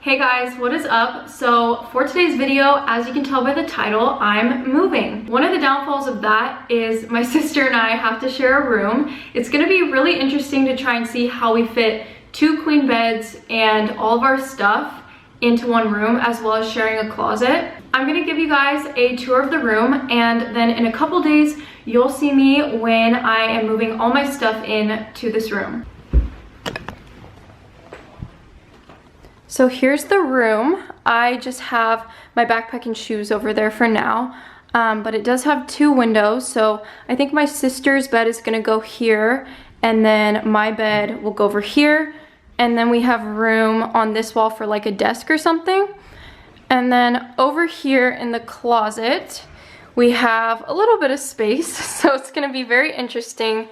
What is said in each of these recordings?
Hey guys, what is up? So for today's video, as you can tell by the title, I'm moving. One of the downfalls of that is my sister and I have to share a room. It's gonna be really interesting to try and see how we fit 2 queen beds and all of our stuff into one room, as well as sharing a closet. I'm gonna give you guys a tour of the room, and then in a couple days, you'll see me when I am moving all my stuff into this room. So here's the room. I just have my backpack and shoes over there for now, but it does have 2 windows. So I think my sister's bed is gonna go here, and then my bed will go over here. And then we have room on this wall for like a desk or something. And then over here in the closet, we have a little bit of space. So it's gonna be very interesting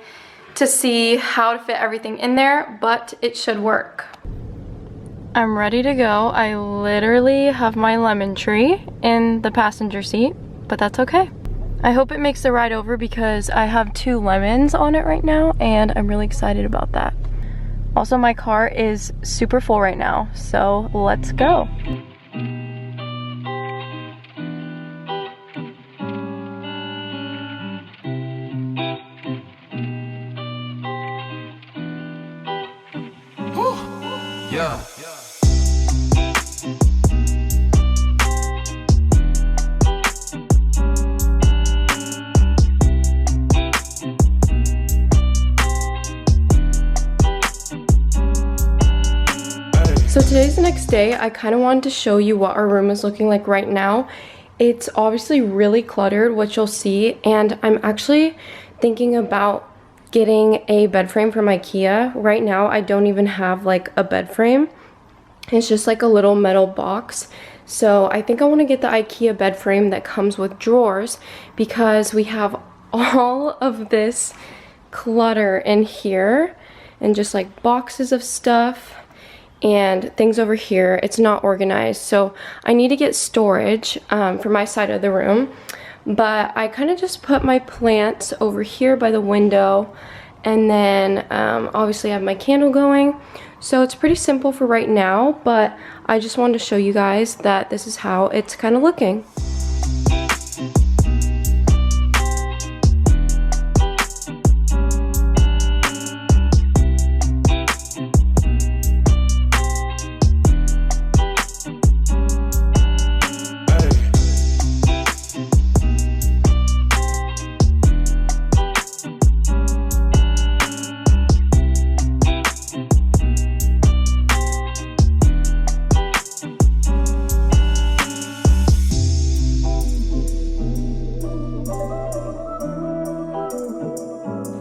to see how to fit everything in there, but it should work. I'm ready to go. I literally have my lemon tree in the passenger seat, but that's okay. I hope it makes the ride over because I have 2 lemons on it right now, and I'm really excited about that. Also, my car is super full right now, so let's go. Yeah. So today's the next day. I kind of wanted to show you what our room is looking like right now. It's obviously really cluttered, which you'll see, and I'm actually thinking about getting a bed frame from IKEA. Right now, I don't even have like a bed frame. It's just like a little metal box. So I think I want to get the IKEA bed frame that comes with drawers, because we have all of this clutter in here and just like boxes of stuff and things over here. It's not organized, so I need to get storage for my side of the room. But I kind of just put my plants over here by the window, and then obviously I have my candle going. So it's pretty simple for right now, but I just wanted to show you guys that this is how it's kind of looking.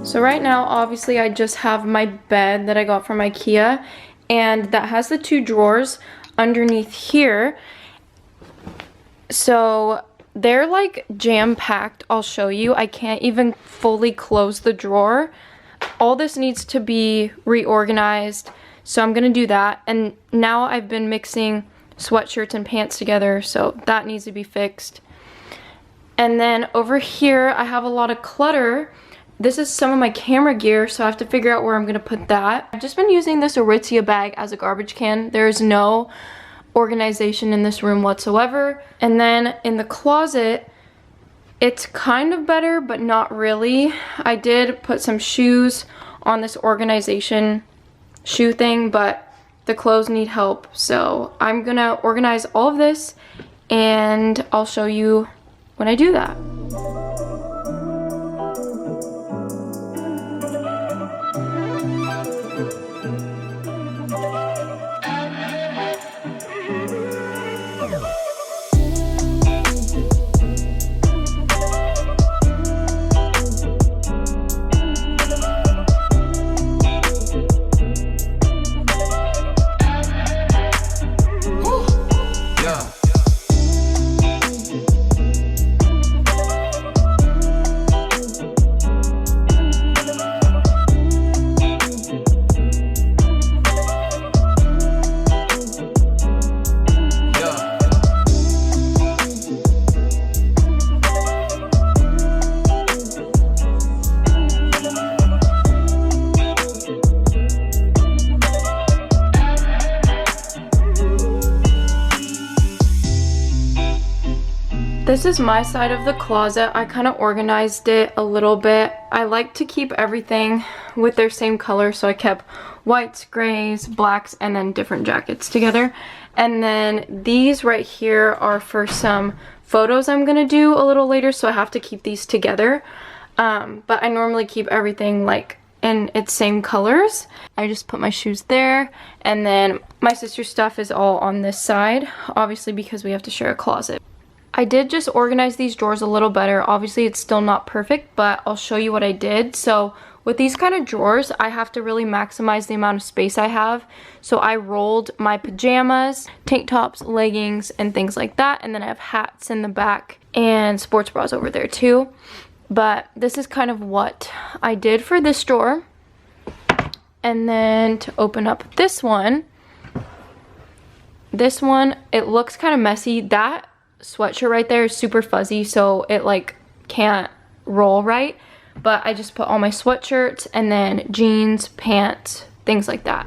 So right now, obviously, I just have my bed that I got from IKEA, and that has the 2 drawers underneath here. So they're like jam-packed. I'll show you. I can't even fully close the drawer. All this needs to be reorganized, so I'm gonna do that. And now I've been mixing sweatshirts and pants together, so that needs to be fixed. And then over here, I have a lot of clutter. This is some of my camera gear, so I have to figure out where I'm gonna put that. I've just been using this Aritzia bag as a garbage can. There's no organization in this room whatsoever. And then in the closet, it's kind of better, but not really. I did put some shoes on this organization shoe thing, but the clothes need help. So I'm gonna organize all of this, and I'll show you when I do that. This is my side of the closet. I kind of organized it a little bit. I like to keep everything with their same color, so I kept whites, grays, blacks, and then different jackets together. And then these right here are for some photos I'm gonna do a little later, so I have to keep these together. But I normally keep everything like in its same colors. I just put my shoes there, and then my sister's stuff is all on this side, obviously because we have to share a closet. I did just organize these drawers a little better. Obviously it's still not perfect, but I'll show you what I did. So with these kind of drawers, I have to really maximize the amount of space I have. So I rolled my pajamas, tank tops, leggings, and things like that. And then I have hats in the back and sports bras over there too. But this is kind of what I did for this drawer. And then to open up this one, it looks kind of messy. That sweatshirt right there is super fuzzy, so it like can't roll right. But I just put all my sweatshirts and then jeans, pants, things like that.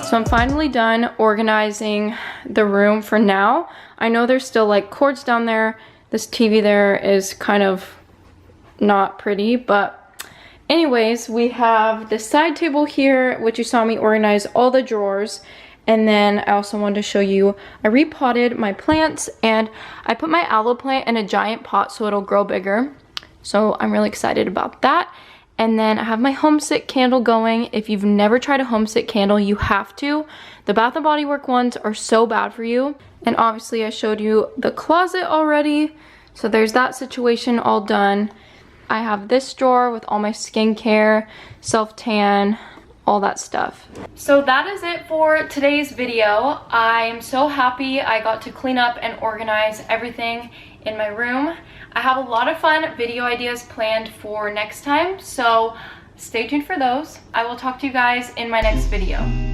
So I'm finally done organizing the room for now. I know there's still like cords down there. This TV there is kind of not pretty, but anyways, we have this side table here, which you saw me organize all the drawers. And then I also wanted to show you, I repotted my plants and I put my aloe plant in a giant pot so it'll grow bigger. So I'm really excited about that. And then I have my homesick candle going. If you've never tried a homesick candle, you have to. The Bath & Body Works ones are so bad for you. And obviously I showed you the closet already. So there's that situation all done. I have this drawer with all my skincare, self-tan, all that stuff. So that is it for today's video. I am so happy I got to clean up and organize everything in my room. I have a lot of fun video ideas planned for next time, so stay tuned for those. I will talk to you guys in my next video.